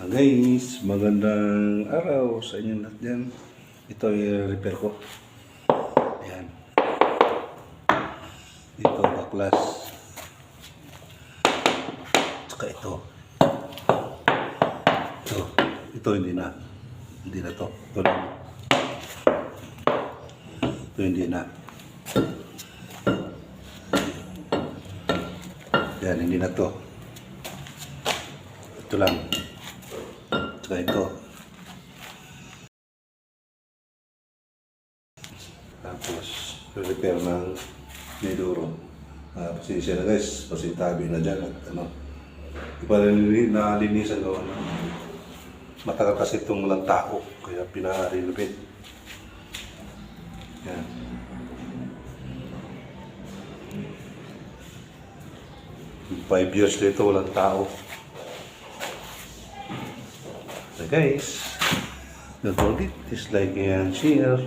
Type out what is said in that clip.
Guys, magandang araw sa inyo lahat dyan. Ito ay repair ko. Ayan. Ito baklas. Tsaka ito. Ito hindi na. Hindi na to. Ito na. Ito hindi na. Ayan, hindi na to. Ito lang. Ito. Tapos, repair ng meduro. Pasensya na guys, pasintabi na dyan at iba nalinisan ko. Matagal kasi itong walang tao, kaya pina-renovate. Yan. Five years dito walang tao. So guys, don't forget, dislike and share.